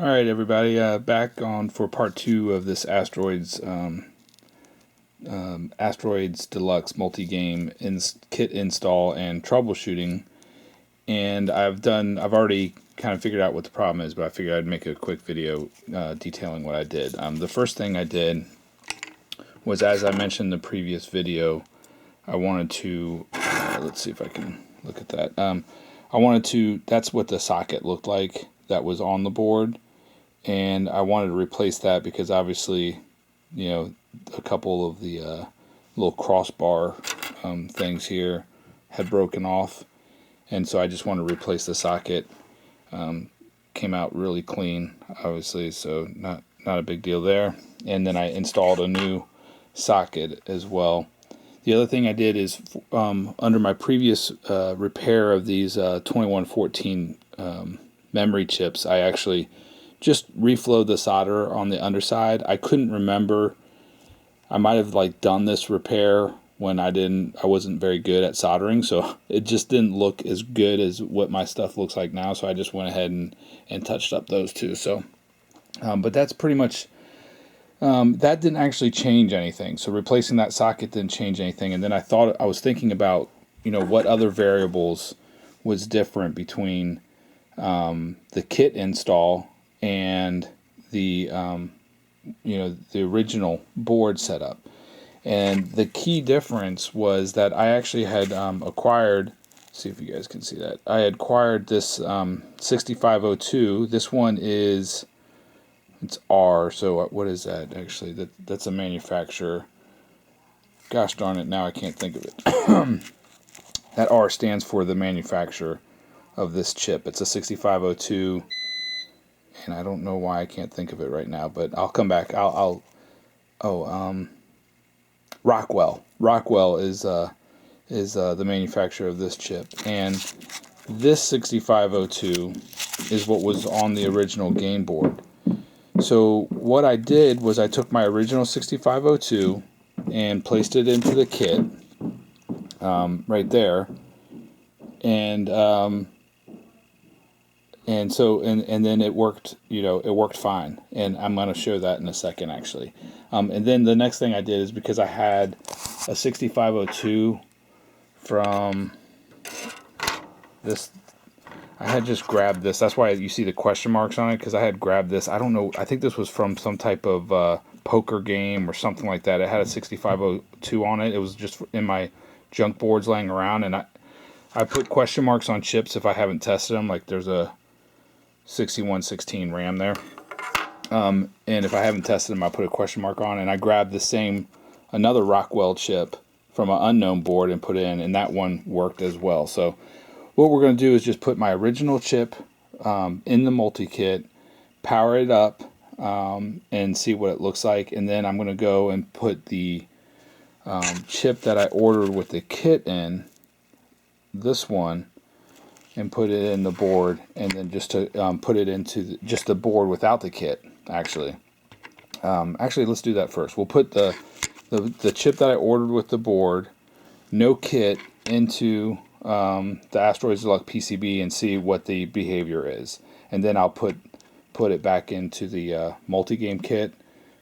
All right, everybody, back on for part 2 of this Asteroids Deluxe multi-game kit install and troubleshooting. And I've already kind of figured out what the problem is, but I figured I'd make a quick video detailing what I did. The first thing I did was, as I mentioned in the previous video, I wanted to, let's see if I can look at that. That's what the socket looked like that was on the board. And I wanted to replace that because obviously, you know, a couple of the little crossbar things here had broken off. And so I just wanted to replace the socket. Came out really clean, obviously, so not a big deal there. And then I installed a new socket as well. The other thing I did is, under my previous repair of these 2114 memory chips, I actually just reflowed the solder on the underside. I couldn't remember. I might have done this repair when I wasn't very good at soldering, so it just didn't look as good as what my stuff looks like now. So I just went ahead and touched up those two. So, but that's pretty much. That didn't actually change anything. So replacing that socket didn't change anything. And then I was thinking about, what other variables was different between the kit install and the the original board setup. And the key difference was that I actually had acquired, see if you guys can see that, I had acquired this 6502. This one is, it's R, so what is that actually? That's a manufacturer. Gosh darn it, now I can't think of it. That R stands for the manufacturer of this chip. It's a 6502, and I don't know why I can't think of it right now, but I'll come back. Rockwell. Rockwell is the manufacturer of this chip, and this 6502 is what was on the original game board. So what I did was I took my original 6502 and placed it into the kit right there, and then it worked. It worked fine, and I'm going to show that in a second, actually. And then the next thing I did is, because I had a 6502 from this. I had just grabbed this. That's why you see the question marks on it, because I had grabbed this. I don't know. I think this was from some type of poker game or something like that. It had a 6502 on it. It was just in my junk boards laying around, and I put question marks on chips if I haven't tested them. Like there's a 6116 RAM there. And if I haven't tested them, I put a question mark on, and I grabbed another Rockwell chip from an unknown board and put it in, and that one worked as well. So what we're going to do is just put my original chip in the multi-kit, power it up, and see what it looks like. And then I'm going to go and put the chip that I ordered with the kit in, this one, and put it in the board, and then just to put it into just the board without the kit, actually. Actually, let's do that first. We'll put the chip that I ordered with the board, no kit, into the Asteroids Deluxe PCB and see what the behavior is, and then I'll put it back into the multi-game kit,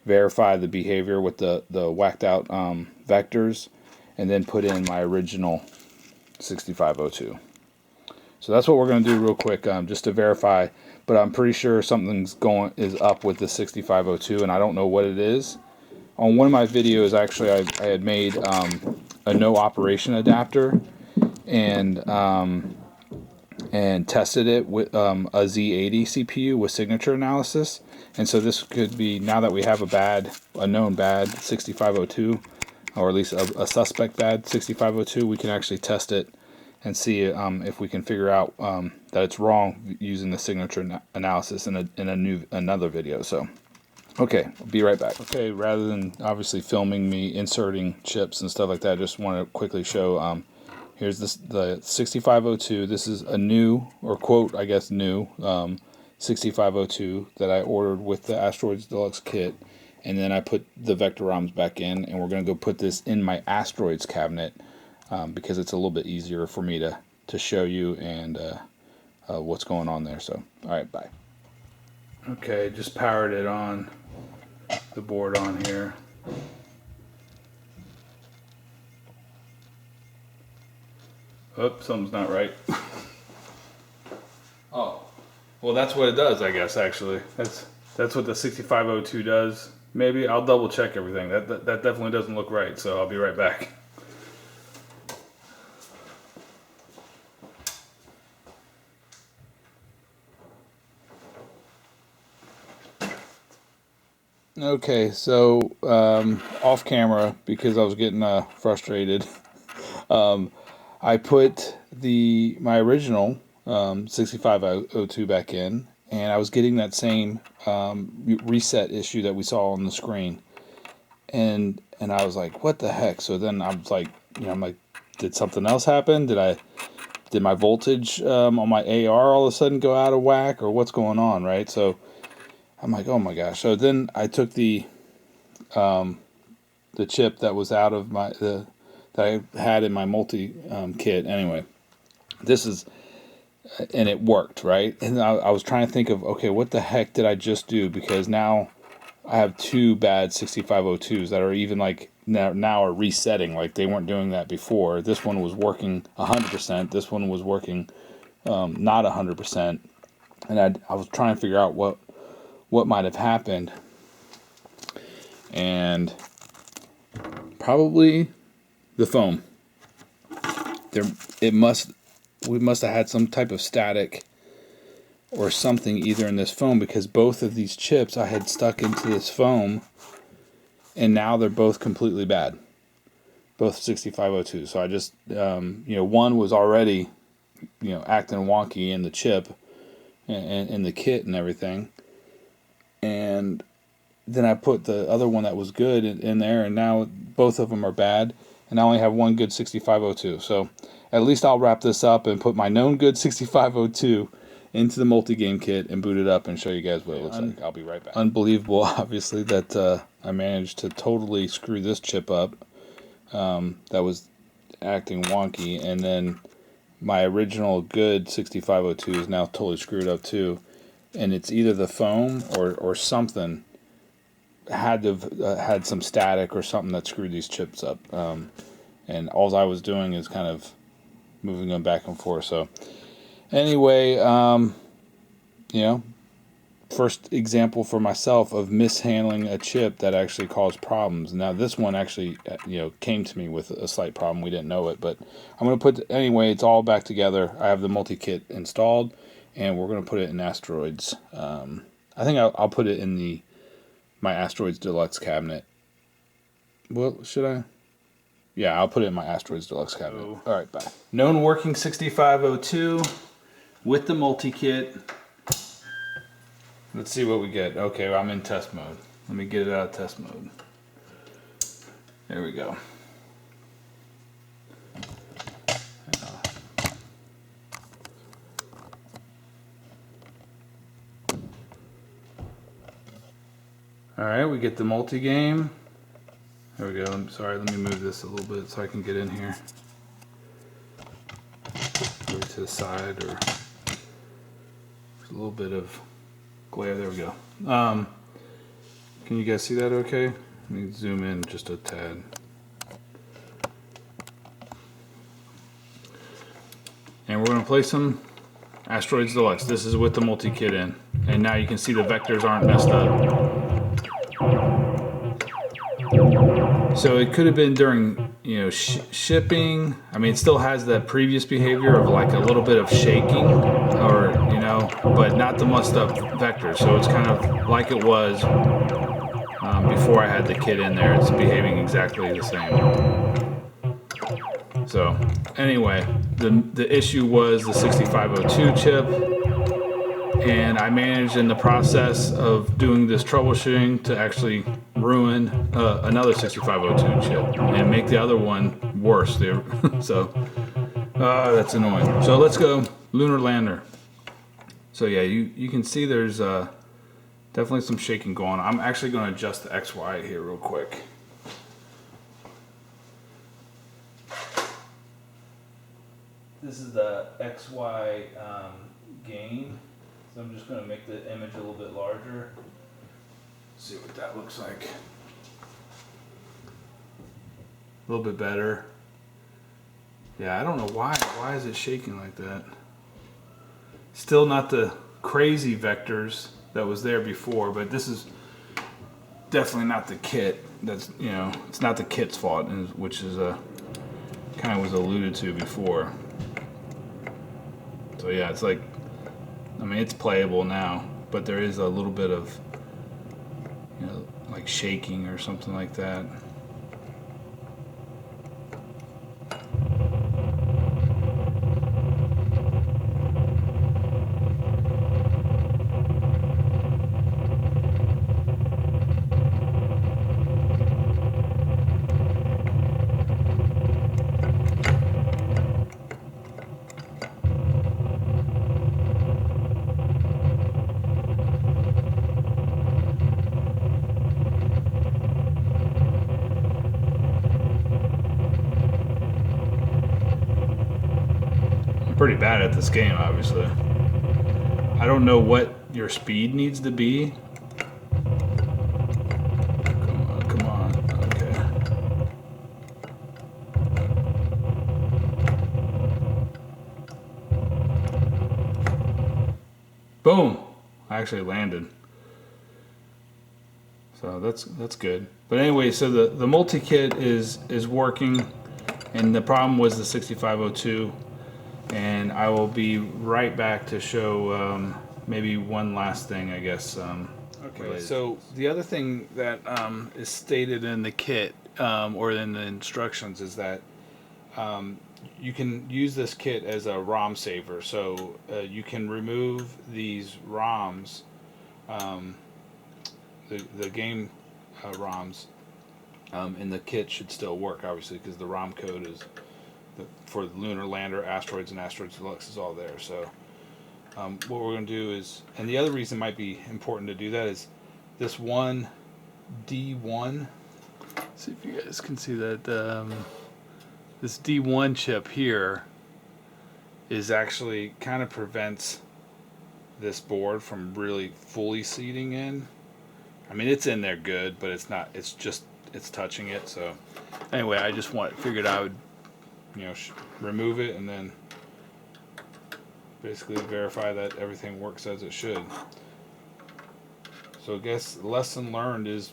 verify the behavior with the whacked out vectors, and then put in my original 6502. So that's what we're going to do real quick, just to verify. But I'm pretty sure something's is up with the 6502, and I don't know what it is. On one of my videos, actually, I had made a no operation adapter, and tested it with a Z80 CPU with signature analysis. And so this could be, now that we have a known bad 6502, or at least a suspect bad 6502, we can actually test it and see if we can figure out that it's wrong using the signature analysis in another video. So, okay, I'll be right back. Okay, rather than obviously filming me inserting chips and stuff like that, I just want to quickly show. Here's the 6502. This is a new, or quote, I guess, new 6502 that I ordered with the Asteroids Deluxe kit. And then I put the vector ROMs back in, and we're going to go put this in my Asteroids cabinet because it's a little bit easier for me to show you and what's going on there. So, all right, bye. Okay, just powered it on, the board on here. Oops, something's not right. Oh, well that's what it does, I guess, actually. That's what the 6502 does. Maybe I'll double check everything. That definitely doesn't look right, so I'll be right back. Okay, so off camera, because I was getting frustrated, I put my original 6502 back in, and I was getting that same reset issue that we saw on the screen, and I was like, what the heck? So then I was like, I'm like, did something else happen? Did my voltage on my AR all of a sudden go out of whack, or what's going on, right? So I'm like, oh my gosh. So then I took the chip that was out of that I had in my multi kit. Anyway, and it worked, right? And I was trying to think of, okay, what the heck did I just do? Because now I have two bad 6502s that are even like now are resetting, like they weren't doing that before. This one was working 100%. This one was working not 100%. And I was trying to figure out what might have happened, and probably the foam. We must have had some type of static or something either in this foam, because both of these chips I had stuck into this foam, and now they're both completely bad, both 6502. So I just one was already acting wonky in the chip and in the kit and everything, and then I put the other one that was good in there, and now both of them are bad, and I only have one good 6502. So at least I'll wrap this up and put my known good 6502 into the multi-game kit and boot it up and show you guys what it looks like. I'll be right back. Unbelievable, obviously, that I managed to totally screw this chip up that was acting wonky, and then my original good 6502 is now totally screwed up too, and it's either the foam or something had to have had some static or something that screwed these chips up, and all I was doing is kind of moving them back and forth. So anyway, first example for myself of mishandling a chip that actually caused problems. Now this one actually came to me with a slight problem. We didn't know it, but I'm going to anyway, it's all back together. I have the multi-kit installed, and we're going to put it in Asteroids. I think I'll put it in my Asteroids Deluxe cabinet. Well, should I? Yeah, I'll put it in my Asteroids Deluxe cabinet. Oh. All right, bye. Known working 6502 with the multi-kit. Let's see what we get. Okay, well, I'm in test mode. Let me get it out of test mode. There we go. Alright, we get the multi-game. There we go. I'm sorry, let me move this a little bit so I can get in here. Move it to the side, or there's a little bit of glare. There we go. Can you guys see that okay? Let me zoom in just a tad. And we're going to play some Asteroids Deluxe. This is with the multi-kit in. And now you can see the vectors aren't messed up. So it could have been during, shipping. I mean, it still has that previous behavior of like a little bit of shaking, or, but not the mussed up vector. So it's kind of like it was before I had the kit in there. It's behaving exactly the same. So anyway, the issue was the 6502 chip. And I managed in the process of doing this troubleshooting to actually ruin another 6502 chip and make the other one worse. So that's annoying. So let's go lunar lander. So yeah, you can see there's definitely some shaking going on. I'm actually going to adjust the XY here real quick. This is the XY gain. So I'm just going to make the image a little bit larger. See what that looks like. A little bit better. Yeah, I don't know why. Why is it shaking like that? Still not the crazy vectors that was there before, but this is definitely not the kit. That's, you know, it's not the kit's fault, which is kind of was alluded to before. So yeah, it's like, I mean, it's playable now, but there is a little bit of, you know, like shaking or something like that. Pretty bad at this game, obviously. I don't know what your speed needs to be. Come on, okay. Boom! I actually landed. So that's good. But anyway, so the multi-kit is working, and the problem was the 6502. And I will be right back to show maybe one last thing, I guess. Okay, so the other thing that is stated in the kit or in the instructions is that you can use this kit as a ROM saver. So you can remove these ROMs, the game ROMs, and the kit should still work, obviously, because the ROM code is for the Lunar Lander, Asteroids, and Asteroids Deluxe is all there. So what we're going to do is, and the other reason it might be important to do that is this one D1. See if you guys can see that. This D1 chip here is actually kind of prevents this board from really fully seating in. I mean, it's in there good, but it's not. It's just it's touching it. So anyway, I just figured I would, you know, remove it and then basically verify that everything works as it should. So I guess the lesson learned is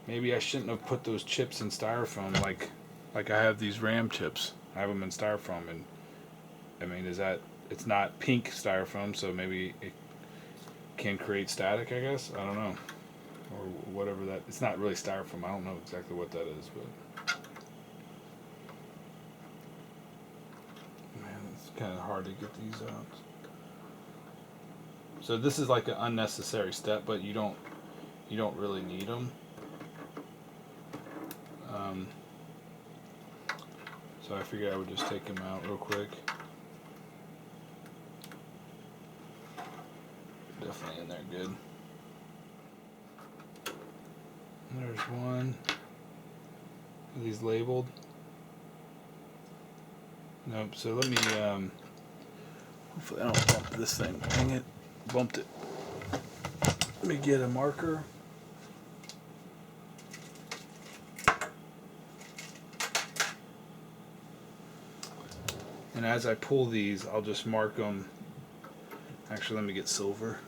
maybe I shouldn't have put those chips in styrofoam like I have these RAM chips. I have them in styrofoam, and I mean, it's not pink styrofoam, so maybe it can create static, I guess. I don't know. Or whatever that, it's not really styrofoam. I don't know exactly what that is, but man, it's kind of hard to get these out. So this is like an unnecessary step, but you don't really need them. So I figured I would just take them out real quick. Definitely in there good. There's one. Are these labeled? Nope. So let me. Hopefully I don't bump this thing. Dang it! Bumped it. Let me get a marker. And as I pull these, I'll just mark them. Actually, let me get silver.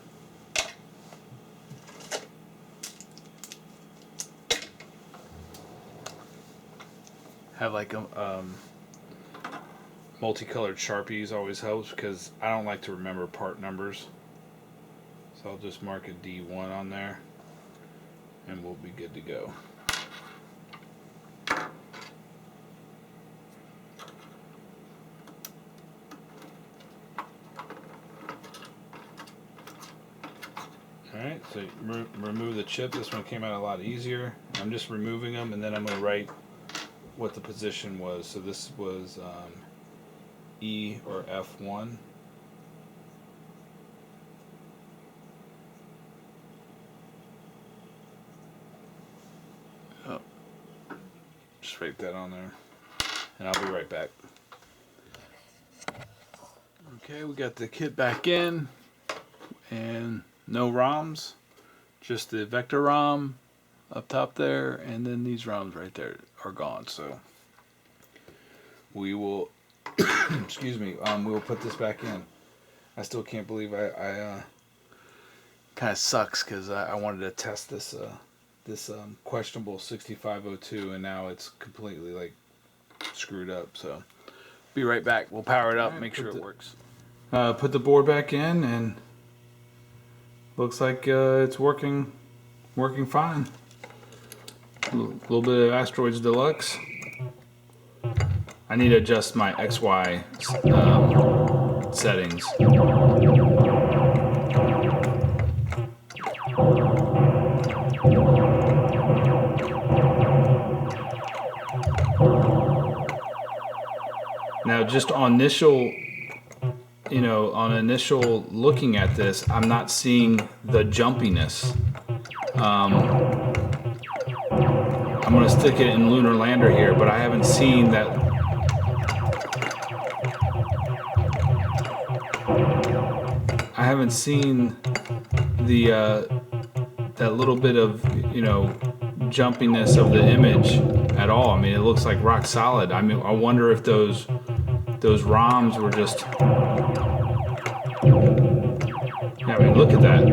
Have like a multicolored Sharpies always helps because I don't like to remember part numbers. So I'll just mark a D1 on there and we'll be good to go. Alright, so remove the chip. This one came out a lot easier. I'm just removing them and then I'm going to write what the position was. So this was E or F1. Oh, just write that on there. And I'll be right back. Okay, we got the kit back in. and no ROMs, just the vector ROM up top there, and then these ROMs right there are gone. So we will excuse me, we will put this back in. I still can't believe I kind of sucks because I wanted to test this questionable 6502, and now it's completely like screwed up. So be right back. We'll power it up, make sure it works. Put the board back in, and looks like it's working fine. A little bit of Asteroids Deluxe. I need to adjust my XY settings. Now, just on initial, on initial looking at this, I'm not seeing the jumpiness. I'm going to stick it in Lunar Lander here, but I haven't seen that. I haven't seen the that little bit of jumpiness of the image at all. I mean, it looks like rock solid. I mean, I wonder if those ROMs were just. Yeah, I mean, look at that.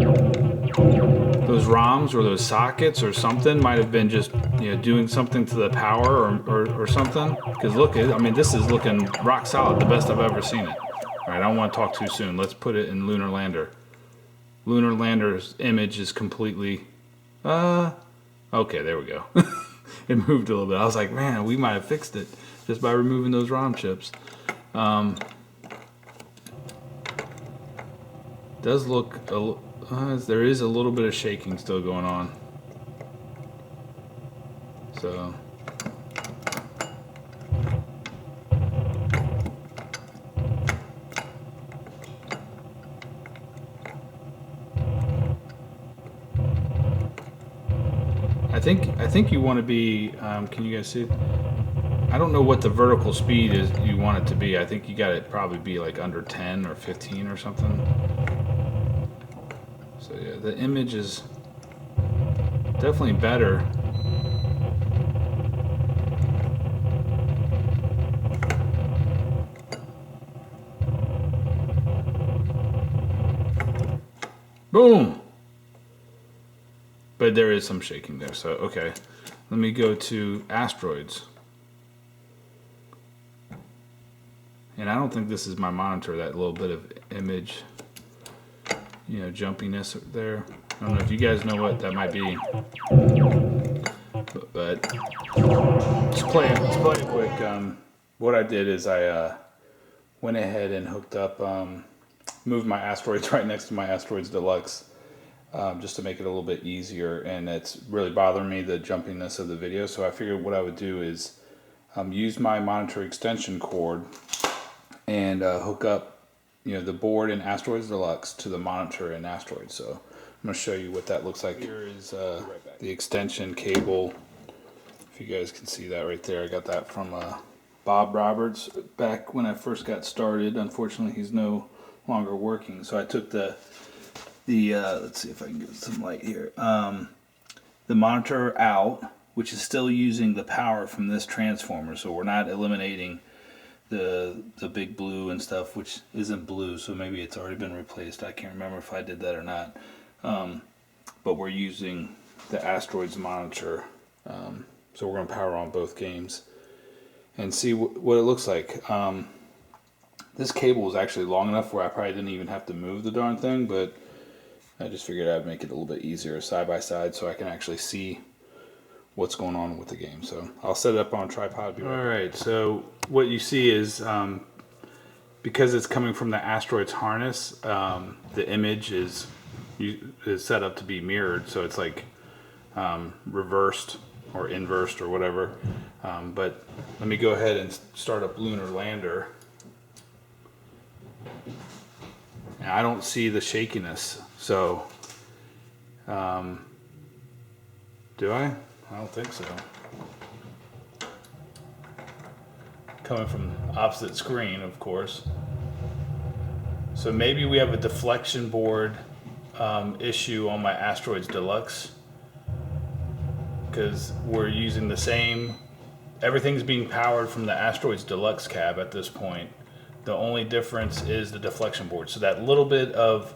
Those ROMs or those sockets or something might have been just doing something to the power or something. Because look, I mean, this is looking rock solid, the best I've ever seen it. All right, I don't want to talk too soon. Let's put it in Lunar Lander. Lunar Lander's image is completely. Okay, there we go. It moved a little bit. I was like, man, we might have fixed it just by removing those ROM chips. Does look there is a little bit of shaking still going on. So I think you want to be. Can you guys see it? I don't know what the vertical speed is you want it to be. I think you got it probably be like under 10 or 15 or something. So yeah, the image is definitely better. Boom! But there is some shaking there, so okay. Let me go to Asteroids. And I don't think this is my monitor, that little bit of image, jumpiness there. I don't know if you guys know what that might be. But let's play it quick. What I did is I went ahead and hooked up, moved my Asteroids right next to my Asteroids Deluxe, just to make it a little bit easier. And it's really bothering me, the jumpiness of the video. So I figured what I would do is use my monitor extension cord and hook up the board in Asteroids Deluxe to the monitor in Asteroids. So I'm going to show you what that looks like. Here is the extension cable. If you guys can see that right there, I got that from Bob Roberts back when I first got started. Unfortunately, he's no longer working. So I took the let's see if I can get some light here. The monitor out, which is still using the power from this transformer. So we're not eliminating the big blue and stuff, which isn't blue, so maybe it's already been replaced. I can't remember if I did that or not. But we're using the Asteroids monitor, so we're going to power on both games and see what it looks like. This cable is actually long enough where I probably didn't even have to move the darn thing, but I just figured I'd make it a little bit easier side by side so I can actually see what's going on with the game. So I'll set it up on a tripod. Alright, so what you see is because it's coming from the Asteroids harness, the image is set up to be mirrored, so it's like reversed or inversed or whatever. But let me go ahead and start up Lunar Lander. And I don't see the shakiness, so do I? I don't think so. Coming from the opposite screen, of course. So maybe we have a deflection board issue on my Asteroids Deluxe, because we're using the same, everything's being powered from the Asteroids Deluxe cab at this point. The only difference is the deflection board. So that little bit of,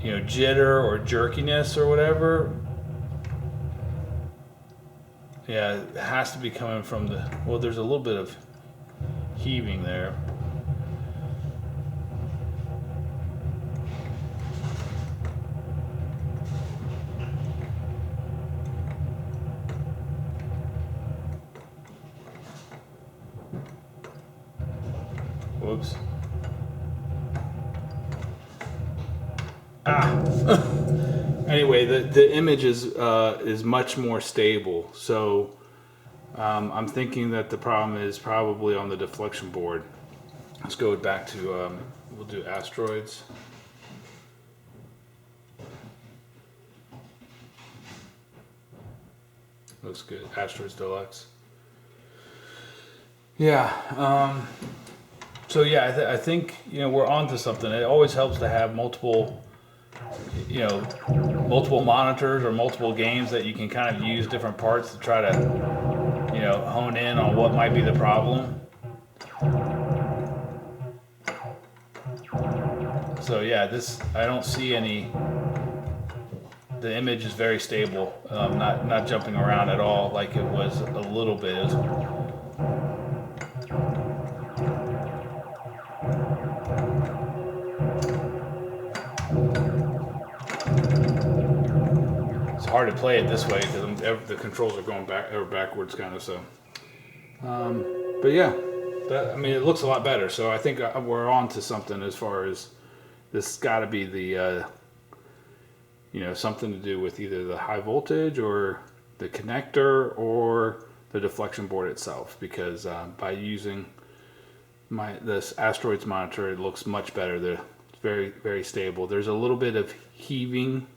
you know, jitter or jerkiness or whatever, yeah, it has to be coming from the, well, there's a little bit of heaving there. Whoops. Anyway, the image is much more stable, so I'm thinking that the problem is probably on the deflection board. Let's go back to we'll do Asteroids. Looks good. Asteroids Deluxe. Yeah. So yeah, I think, you know, we're onto something. It always helps to have multiple, you know, multiple monitors or multiple games that you can kind of use different parts to try to, you know, hone in on what might be the problem. So yeah, this, I don't see any, the image is very stable, not jumping around at all like it was a little bit. It's hard to play it this way because the controls are going back or backwards, kind of. So, but yeah, I mean, it looks a lot better. So I think we're on to something as far as this. Got to be the you know, something to do with either the high voltage or the connector or the deflection board itself. Because by using this Asteroids monitor, it looks much better. It's very, very stable. There's a little bit of heaving.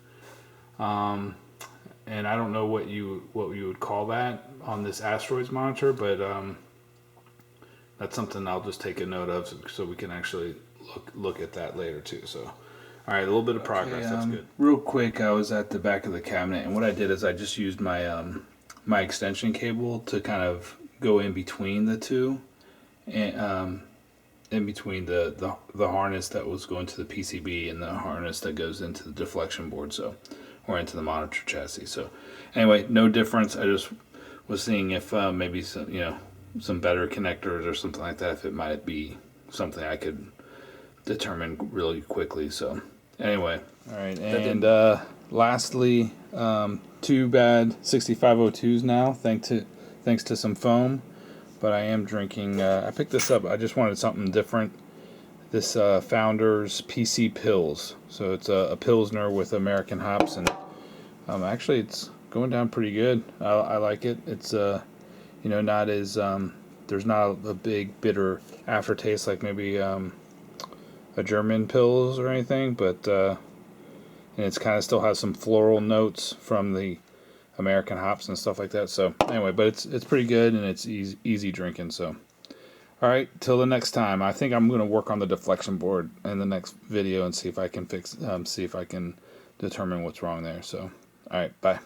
And I don't know what you would call that on this Asteroids monitor, but that's something I'll just take a note of so we can actually look at that later too. So, all right, a little bit of progress. Okay, that's good. Real quick, I was at the back of the cabinet, and what I did is I just used my my extension cable to kind of go in between the two, and in between the harness that was going to the PCB and the harness that goes into the deflection board. So. Or into the monitor chassis. So anyway, no difference. I just was seeing if maybe some, you know, some better connectors or something like that, if it might be something I could determine really quickly. So anyway, all right, and lastly, two bad 6502s now, thanks to some foam. But I am drinking. I picked this up. I just wanted something different. This Founders PC Pils. So it's a Pilsner with American hops, and actually it's going down pretty good. I like it. It's you know, not as there's not a big bitter aftertaste like maybe a German Pils or anything, but and it's kind of still has some floral notes from the American hops and stuff like that. So anyway, but it's pretty good, and it's easy drinking. So. All right, till the next time. I think I'm going to work on the deflection board in the next video and see if I can see if I can determine what's wrong there. So, all right, bye.